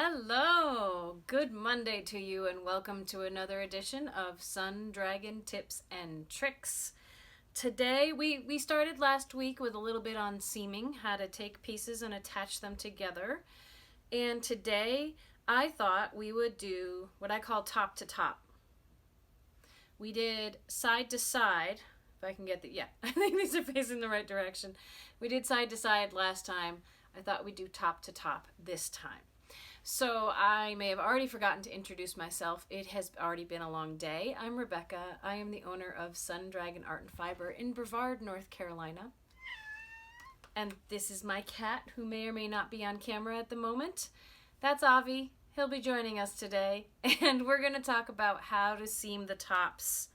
Hello! Good Monday to you and welcome to another edition of Sun Dragon Tips and Tricks. Today, we started last week with a little bit on seaming, how to take pieces and attach them together. And today, I thought we would do what I call top to top. We did side to side, if I can get the, yeah, I think these are facing the right direction. We did side to side last time. I thought we'd do top to top this time. So I may have already forgotten to introduce myself. It has already been a long day. I'm Rebecca. I am the owner of Sun Dragon Art and Fiber in Brevard, North Carolina. And this is my cat, who may or may not be on camera at the moment. That's Avi. He'll be joining us today. And we're going to talk about how to seam the tops.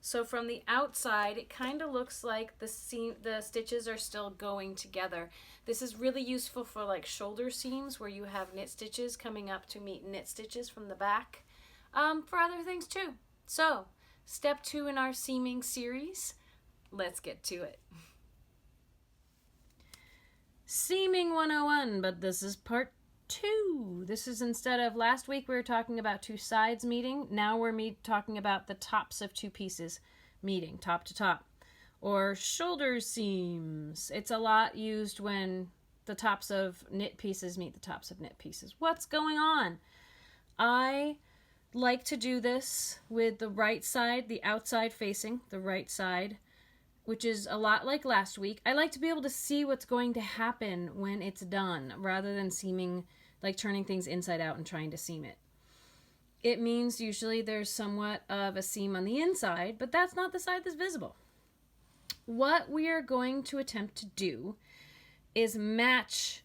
So from the outside, it kind of looks like the stitches are still going together. This is really useful for like shoulder seams where you have knit stitches coming up to meet knit stitches from the back, for other things too. So, step 2 in our seaming series, let's get to it. Seaming 101, but this is part 2. This is instead of last week we were talking about two sides meeting. Now we're talking about the tops of two pieces meeting, top to top. Or shoulder seams. It's a lot used when the tops of knit pieces meet the tops of knit pieces. What's going on? I like to do this with the right side, the outside facing, the right side, which is a lot like last week. I like to be able to see what's going to happen when it's done, rather than seaming, like turning things inside out and trying to seam it. It means usually there's somewhat of a seam on the inside, but that's not the side that's visible. What we are going to attempt to do is match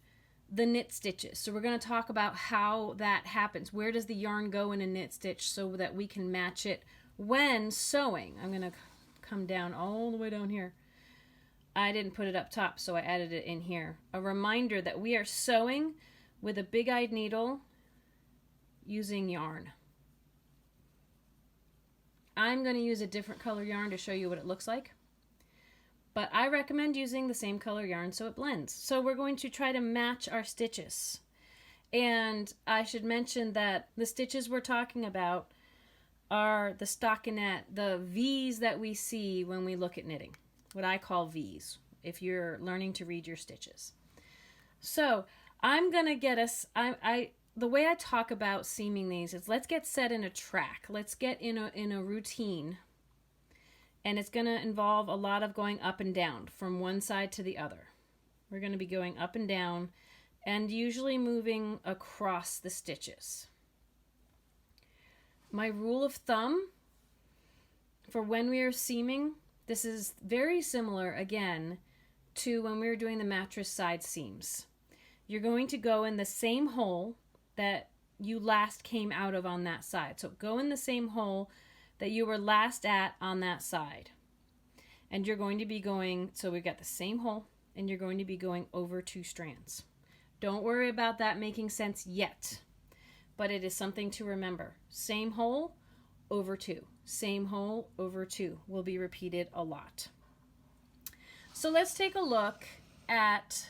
the knit stitches. So we're going to talk about how that happens. Where does the yarn go in a knit stitch so that we can match it when sewing? I'm going to come down all the way down here. I didn't put it up top, so I added it in here. A reminder that we are sewing with a big-eyed needle using yarn. I'm going to use a different color yarn to show you what it looks like. But I recommend using the same color yarn so it blends. So we're going to try to match our stitches. And I should mention that the stitches we're talking about are the stockinette, the V's that we see when we look at knitting. What I call V's, if you're learning to read your stitches. So I'm going to get us, the way I talk about seaming these is let's get set in a track. Let's get in a routine. And it's going to involve a lot of going up and down from one side to the other. We're going to be going up and down and usually moving across the stitches. My rule of thumb for when we are seaming, this is very similar again to when we were doing the mattress side seams. You're going to go in the same hole that you last came out of on that side. So go in the same hole that you were last at on that side. And you're going to be going, so we've got the same hole, and you're going to be going over 2 strands. Don't worry about that making sense yet, but it is something to remember. Same hole, over 2. Same hole, over 2 will be repeated a lot. So let's take a look at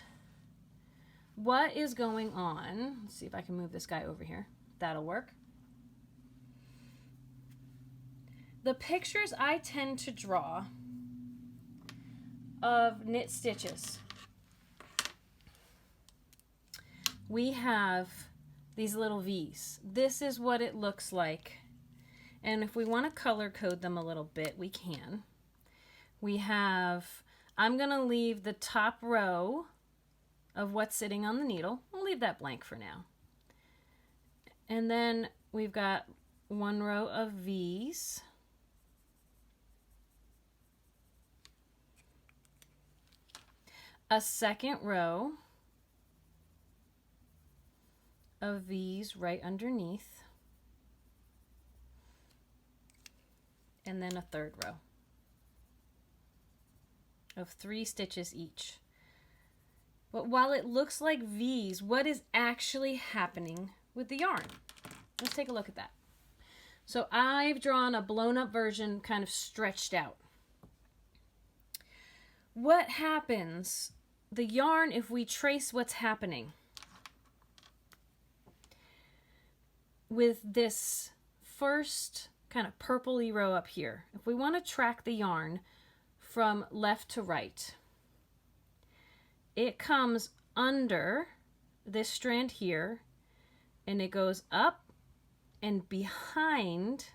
what is going on. Let's see if I can move this guy over here. That'll work. The pictures I tend to draw of knit stitches, we have these little V's. This is what it looks like. And if we want to color code them a little bit, we can. We have, I'm going to leave the top row of what's sitting on the needle. I'll leave that blank for now. And then we've got one row of V's. A second row of V's right underneath, and then a third row of 3 stitches each. But while it looks like V's, what is actually happening with the yarn? Let's take a look at that. So I've drawn a blown up version, kind of stretched out. What happens, the yarn, if we trace what's happening, with this first kind of purpley row up here, if we want to track the yarn from left to right, it comes under this strand here, and it goes up and behind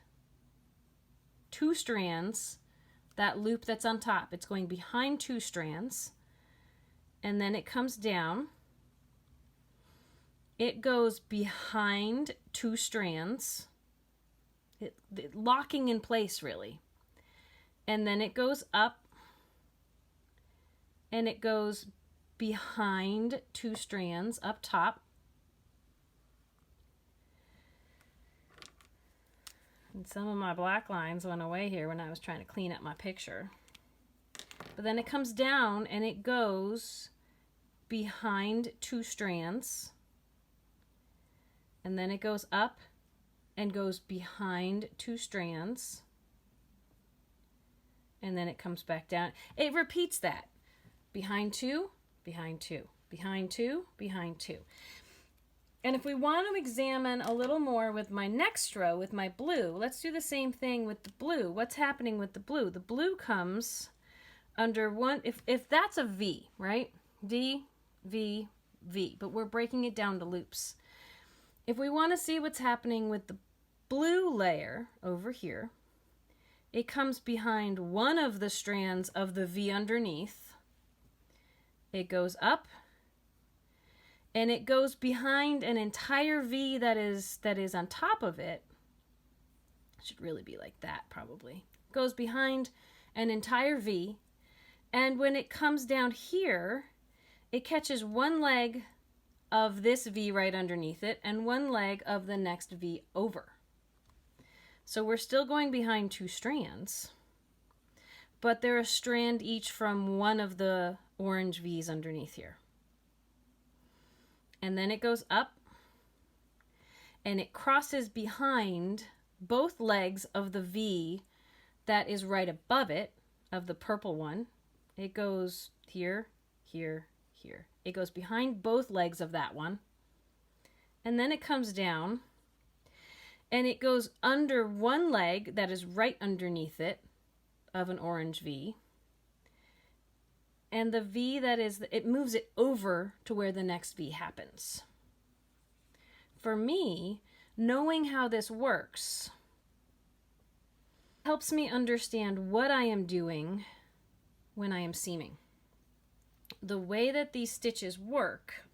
two strands, that loop that's on top, it's going behind two strands, and then it comes down. It goes behind two strands, locking in place really. And then it goes up and it goes behind two strands up top. And some of my black lines went away here when I was trying to clean up my picture. But then it comes down and it goes behind two strands. And then it goes up and goes behind two strands. And then it comes back down. It repeats that. Behind two, behind two, behind two, behind two. And if we want to examine a little more with my next row, with my blue, let's do the same thing with the blue. What's happening with the blue? The blue comes under one, if that's a V, right? V, V, V, but we're breaking it down to loops. If we want to see what's happening with the blue layer over here, it comes behind one of the strands of the V underneath. It goes up, and it goes behind an entire V that is on top of it. It should really be like that, probably. It goes behind an entire V, and when it comes down here, it catches one leg of this V right underneath it and one leg of the next V over. So we're still going behind two strands, but they're a strand each from one of the orange V's underneath here. And then it goes up and it crosses behind both legs of the V that is right above it, of the purple one. It goes here, here, here. It goes behind both legs of that one. And then it comes down and it goes under one leg that is right underneath it of an orange V. And the V that is, it moves it over to where the next V happens. For me, knowing how this works helps me understand what I am doing when I am seaming. The way that these stitches work,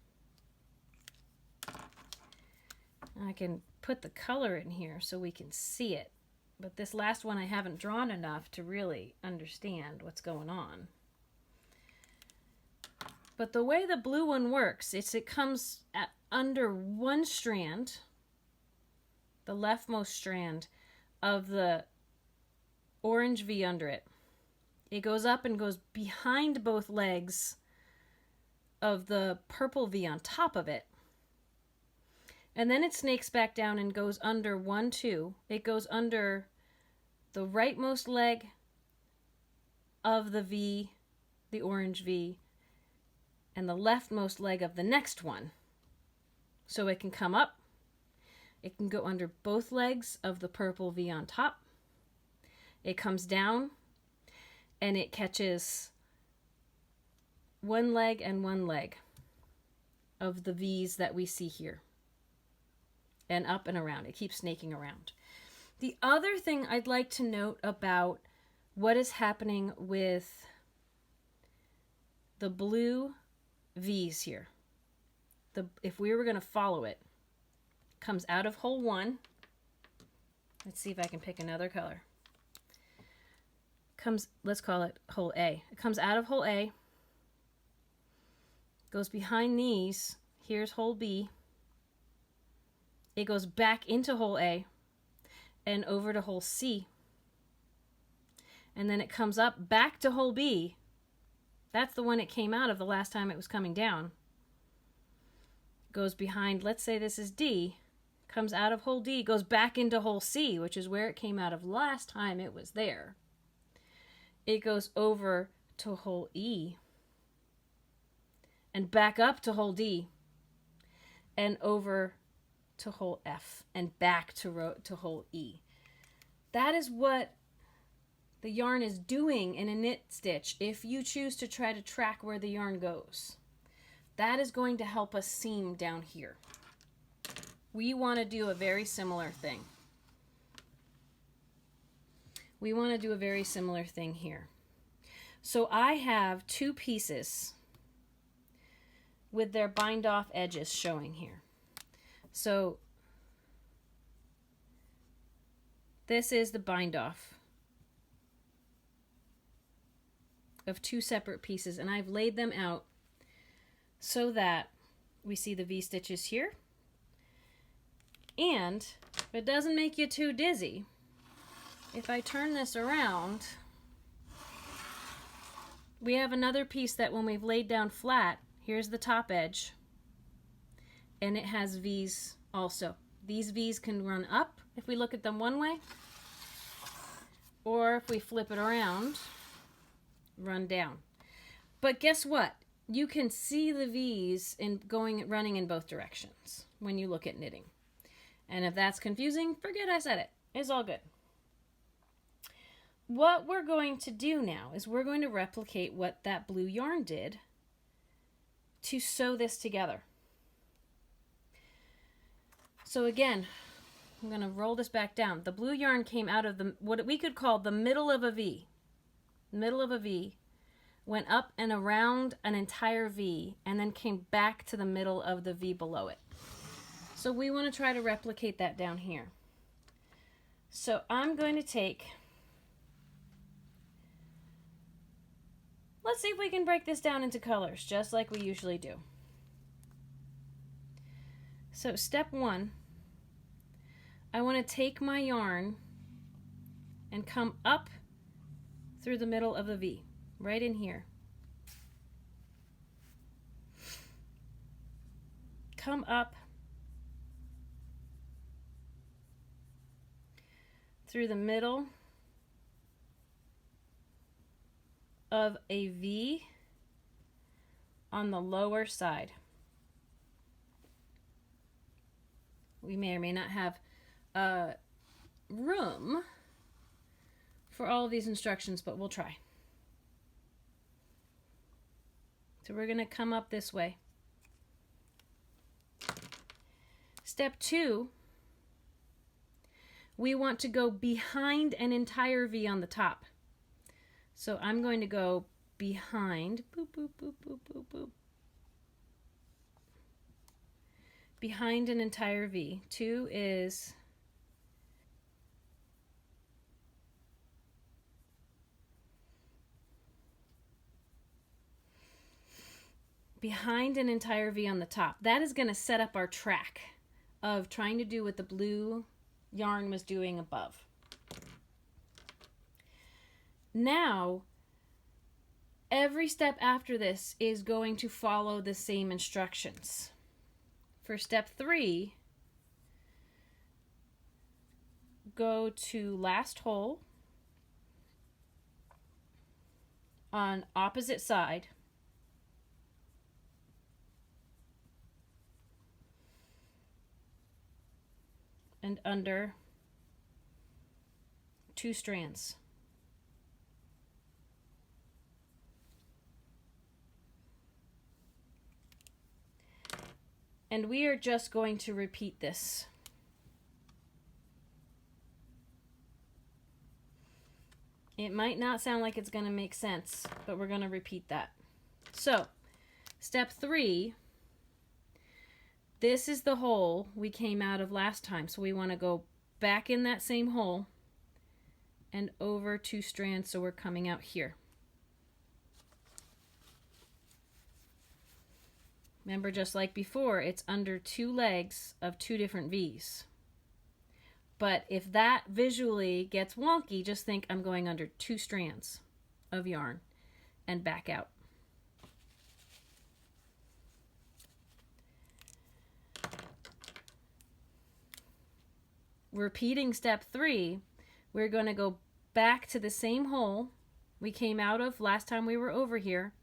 I can put the color in here so we can see it, but this last one I haven't drawn enough to really understand what's going on. But the way the blue one works, it comes under one strand, the leftmost strand of the orange V under it. It goes up and goes behind both legs of the purple V on top of it. And then it snakes back down and goes under 1, 2. It goes under the rightmost leg of the V, the orange V, and the leftmost leg of the next one. So it can come up. It can go under both legs of the purple V on top. It comes down and it catches one leg and one leg of the V's that we see here. And up and around. It keeps snaking around. The other thing I'd like to note about what is happening with the blue V's here. If we were going to follow it, comes out of hole 1. Let's see if I can pick another color. Let's call it hole A. It comes out of hole A, goes behind these. Here's hole B. It goes back into hole A and over to hole C. And then it comes up back to hole B. That's the one it came out of the last time it was coming down. Goes behind, let's say this is D, comes out of hole D, goes back into hole C, which is where it came out of last time it was there. It goes over to hole E and back up to hole D and over to hole F and back to hole E. That is what the yarn is doing in a knit stitch if you choose to try to track where the yarn goes. That is going to help us seam down here. We want to do a very similar thing. We want to do a very similar thing here. So I have two pieces with their bind off edges showing here. So this is the bind off of two separate pieces, and I've laid them out so that we see the V-stitches here. And if it doesn't make you too dizzy, if I turn this around, we have another piece that when we've laid down flat, here's the top edge, and it has V's also. These V's can run up if we look at them one way, or if we flip it around, run down. But guess what? You can see the V's running in both directions when you look at knitting. And if that's confusing, forget I said it. It's all good. What we're going to do now is we're going to replicate what that blue yarn did to sew this together. So again, I'm going to roll this back down. The blue yarn came out of what we could call the middle of a V. Middle of a V, went up and around an entire V, and then came back to the middle of the V below it. So we want to try to replicate that down here. So I'm going to take, let's see if we can break this down into colors, just like we usually do. So step one, I want to take my yarn and come up through the middle of the V, right in here. Come up through the middle of a V on the lower side. We may or may not have room for all of these instructions, but we'll try. So we're going to come up this way. Step two, we want to go behind an entire V on the top. So I'm going to go behind, boop, boop, boop, boop, boop, boop. Behind an entire V. Two is behind an entire V on the top. That is going to set up our track of trying to do what the blue yarn was doing above. Now, every step after this is going to follow the same instructions. For step three, go to last hole on opposite side, and under 2 strands. And we are just going to repeat this. It might not sound like it's going to make sense, but we're going to repeat that. So, step 3, this is the hole we came out of last time. So we want to go back in that same hole and over 2 strands, so we're coming out here. Remember, just like before, it's under 2 legs of 2 different V's. But if that visually gets wonky, just think I'm going under 2 strands of yarn and back out. Repeating step 3, we're going to go back to the same hole we came out of last time we were over here.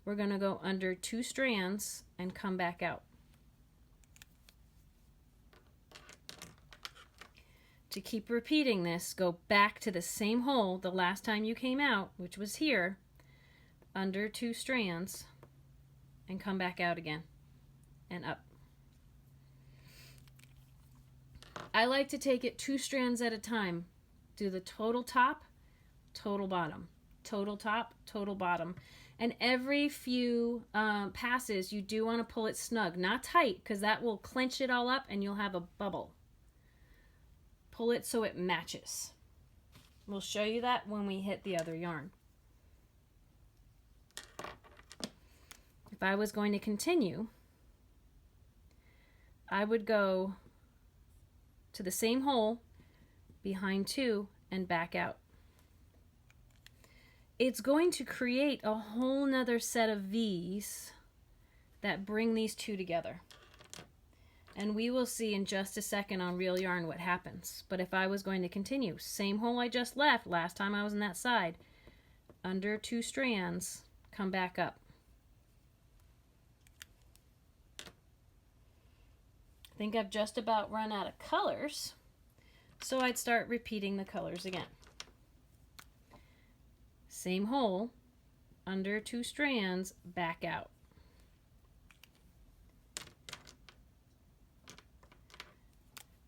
We're going to go under 2 strands and come back out. to keep repeating this, go back to the same hole the last time you came out, which was here, under 2 strands, and come back out again and up. I like to take it 2 strands at a time. Do the total top, total bottom, total top, total bottom. And every few passes, you do want to pull it snug, not tight, because that will clench it all up and you'll have a bubble. Pull it so it matches. We'll show you that when we hit the other yarn. If I was going to continue, I would go to the same hole, behind 2, and back out. It's going to create a whole nother set of V's that bring these 2 together. And we will see in just a second on Real Yarn what happens. But if I was going to continue, same hole I just left last time I was on that side, under 2 strands, come back up. I think I've just about run out of colors, so I'd start repeating the colors again. Same hole, under 2 strands, back out.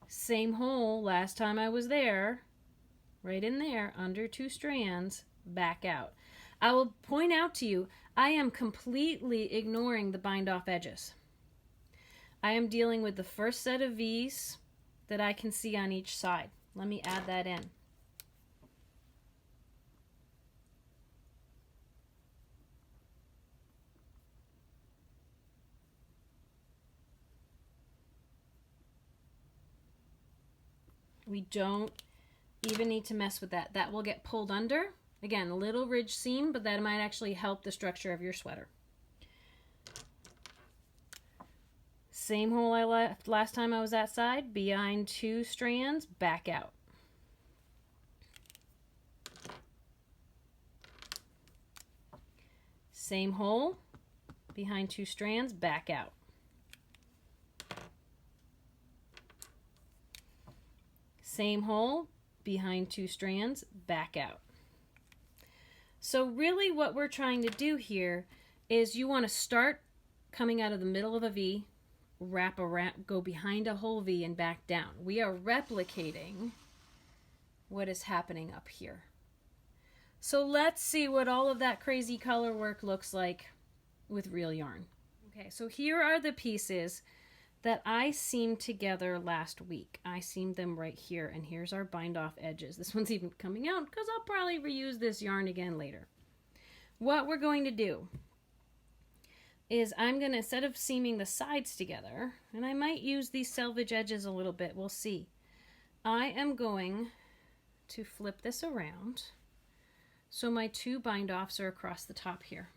Same hole last time I was there, right in there, under 2 strands, back out. I will point out to you, I am completely ignoring the bind off edges. I am dealing with the first set of V's that I can see on each side. Let me add that in. We don't even need to mess with that. That will get pulled under. Again, a little ridge seam, but that might actually help the structure of your sweater. Same hole I left last time I was that side, behind 2 strands, back out. Same hole, behind 2 strands, back out. Same hole, behind 2 strands, back out. So really what we're trying to do here is you want to start coming out of the middle of a V, wrap around, go behind a whole V and back down. We are replicating what is happening up here. So let's see what all of that crazy color work looks like with real yarn. Okay, so here are the pieces that I seamed together last week. I seamed them right here, and here's our bind off edges. This one's even coming out because I'll probably reuse this yarn again later. What we're going to do is I'm going to, instead of seaming the sides together, and I might use these selvage edges a little bit, we'll see. I am going to flip this around so my 2 bind offs are across the top here,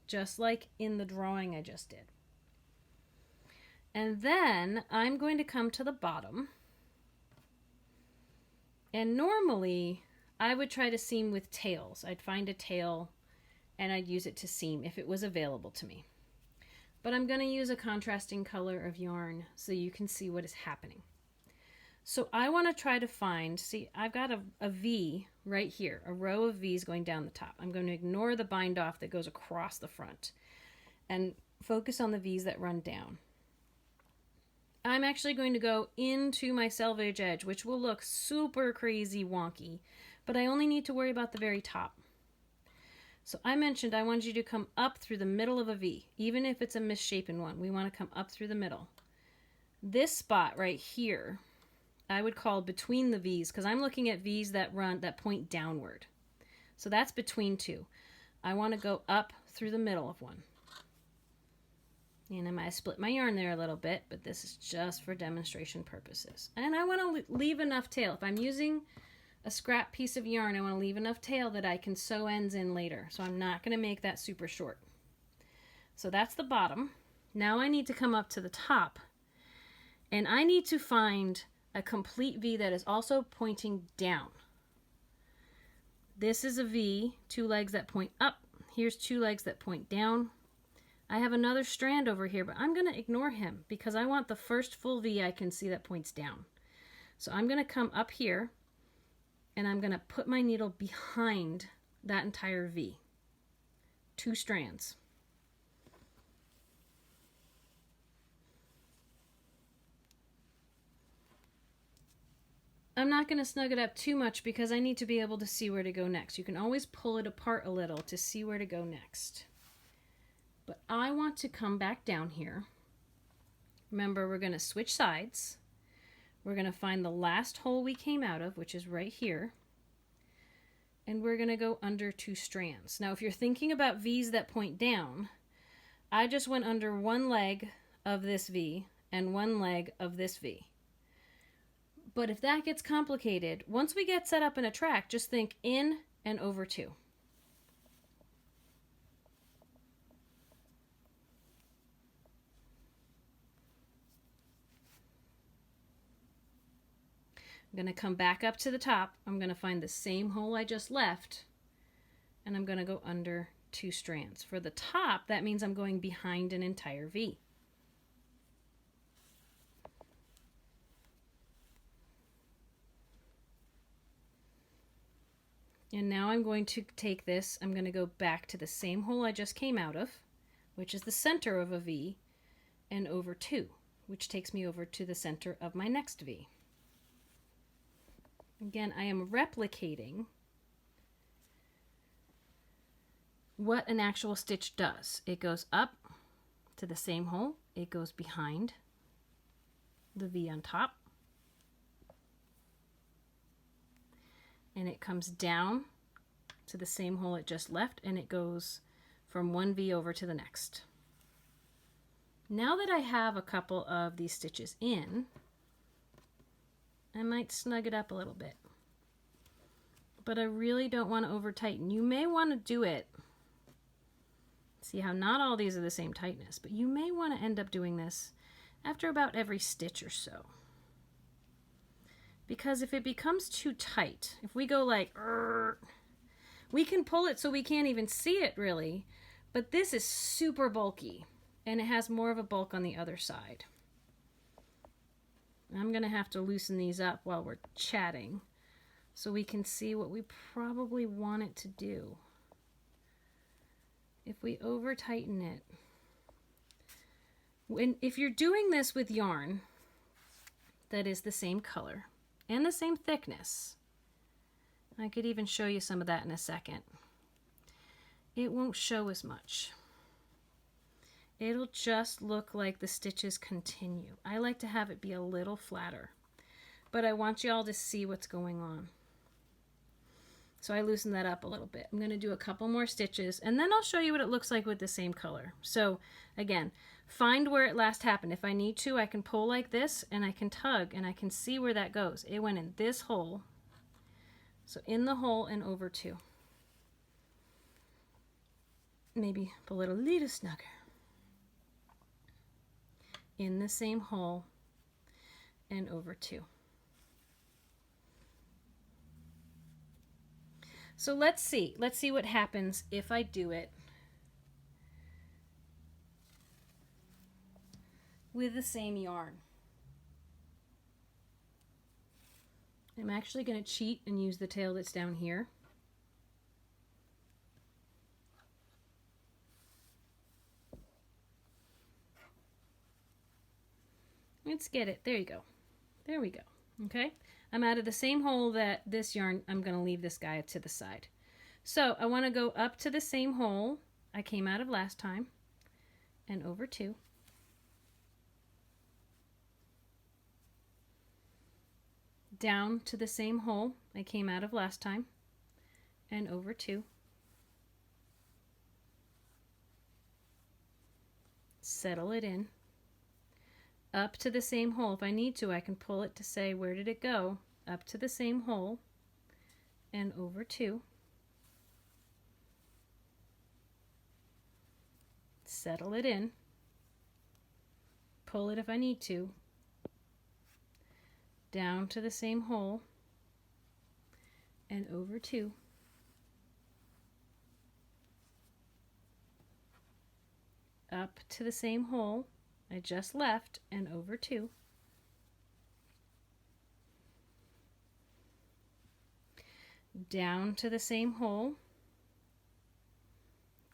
just like in the drawing I just did. And then I'm going to come to the bottom, and normally I would try to seam with tails. I'd find a tail and I'd use it to seam if it was available to me. But I'm going to use a contrasting color of yarn so you can see what is happening. So I want to try to find, see, I've got a V right here, a row of V's going down the top. I'm going to ignore the bind off that goes across the front and focus on the V's that run down. I'm actually going to go into my selvage edge, which will look super crazy wonky, but I only need to worry about the very top. So I mentioned I want you to come up through the middle of a V, even if it's a misshapen one. We want to come up through the middle. This spot right here, I would call between the V's, because I'm looking at V's that point downward. So that's between 2. I want to go up through the middle of one. And I might split my yarn there a little bit, but this is just for demonstration purposes. And I want to leave enough tail. If I'm using a scrap piece of yarn, I want to leave enough tail that I can sew ends in later. So I'm not going to make that super short. So that's the bottom. Now I need to come up to the top, and I need to find a complete V that is also pointing down. This is a V, 2 legs that point up. Here's 2 legs that point down. I have another strand over here, but I'm going to ignore him because I want the first full V I can see that points down. So I'm going to come up here and I'm going to put my needle behind that entire V. 2 strands. I'm not going to snug it up too much because I need to be able to see where to go next. You can always pull it apart a little to see where to go next. But I want to come back down here. Remember, we're going to switch sides. We're going to find the last hole we came out of, which is right here. And we're going to go under 2 strands. Now, if you're thinking about V's that point down, I just went under one leg of this V and one leg of this V. But if that gets complicated, once we get set up in a track, just think in and over 2. I'm going to come back up to the top. I'm going to find the same hole I just left, and I'm going to go under 2 strands. For the top, that means I'm going behind an entire V. And now I'm going to take this, I'm going to go back to the same hole I just came out of, which is the center of a V, and over 2, which takes me over to the center of my next V. Again, I am replicating what an actual stitch does. It goes up to the same hole, it goes behind the V on top, and it comes down to the same hole it just left, and it goes from one V over to the next. Now that I have a couple of these stitches in, I might snug it up a little bit. But I really don't want to over tighten. You may want to do it. See how not all these are the same tightness, but you may want to end up doing this after about every stitch or so. Because if it becomes too tight, if we go like, we can pull it so we can't even see it really, but this is super bulky and it has more of a bulk on the other side. I'm going to have to loosen these up while we're chatting so we can see what we probably want it to do. If we over tighten it, if you're doing this with yarn that is the same color and the same thickness, I could even show you some of that in a second, it won't show as much. It'll just look like the stitches continue. I like to have it be a little flatter, but I want you all to see what's going on. So I loosen that up a little bit. I'm going to do a couple more stitches and then I'll show you what it looks like with the same color. So again, find where it last happened. If I need to, I can pull like this and I can tug and I can see where that goes. It went in this hole. So in the hole and over 2. Maybe pull it a little snugger. In the same hole and over 2. So let's see what happens if I do it with the same yarn. I'm actually going to cheat and use the tail that's down here. Let's get it. There you go. There we go. Okay. I'm out of the same hole that this yarn, I'm going to leave this guy to the side. So I want to go up to the same hole I came out of last time and over 2. Down to the same hole I came out of last time and over 2. Settle it in. Up to the same hole. If I need to, I can pull it to say where did it go. Up to the same hole and over 2. Settle it in. Pull it if I need to. Down to the same hole and over 2. Up to the same hole I just left and over 2. down to the same hole,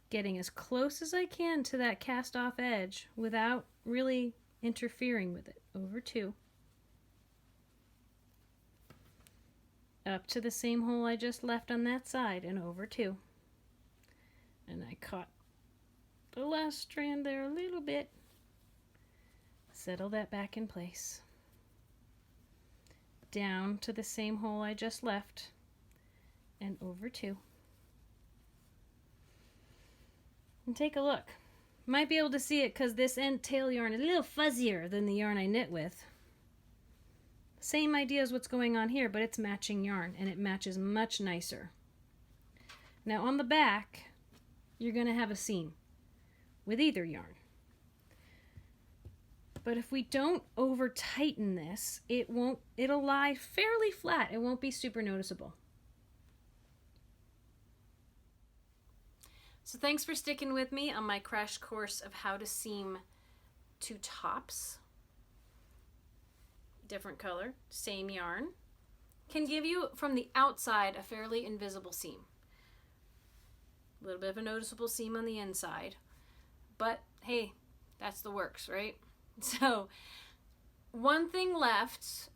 getting as close as I can to that cast off edge without really interfering with it. Over 2. Up to the same hole I just left on that side and over 2. And I caught the last strand there a little bit. Settle that back in place. Down to the same hole I just left and over 2. And take a look. Might be able to see it because this end tail yarn is a little fuzzier than the yarn I knit with. Same idea as what's going on here, but it's matching yarn and it matches much nicer. Now on the back, you're going to have a seam with either yarn. But if we don't over tighten this, it'll lie fairly flat. It won't be super noticeable. So thanks for sticking with me on my crash course of how to seam 2 tops. Different color, same yarn. Can give you from the outside a fairly invisible seam. A little bit of a noticeable seam on the inside. But hey, that's the works, right? So one thing left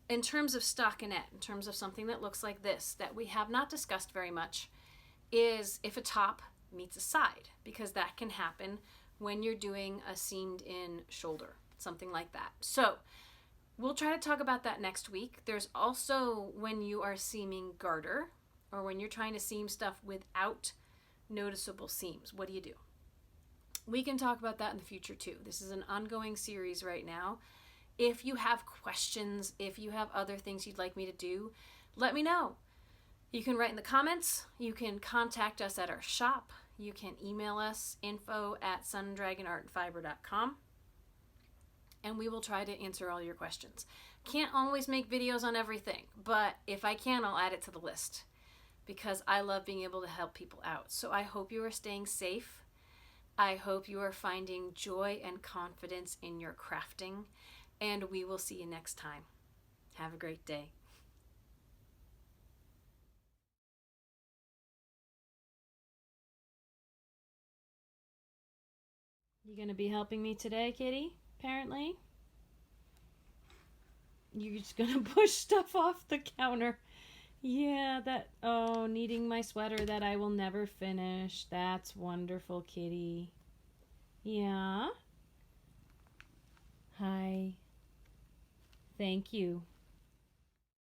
in terms of stockinette, in terms of something that looks like this, that we have not discussed very much, is if a top meets a side, because that can happen when you're doing a seamed in shoulder, something like that. So we'll try to talk about that next week. There's also when you are seaming garter, or when you're trying to seam stuff without noticeable seams. What do you do? We can talk about that in the future too. This is an ongoing series right now. If you have questions, if you have other things you'd like me to do, let me know. You can write in the comments. You can contact us at our shop. You can email us info@sundragonartandfiber.com, and we will try to answer all your questions. Can't always make videos on everything, but if I can, I'll add it to the list because I love being able to help people out. So I hope you are staying safe. I hope you are finding joy and confidence in your crafting, and we will see you next time. Have a great day. You gonna be helping me today, kitty? Apparently. You're just gonna push stuff off the counter. Yeah, needing my sweater that I will never finish. That's wonderful, kitty. Yeah. Hi. Thank you.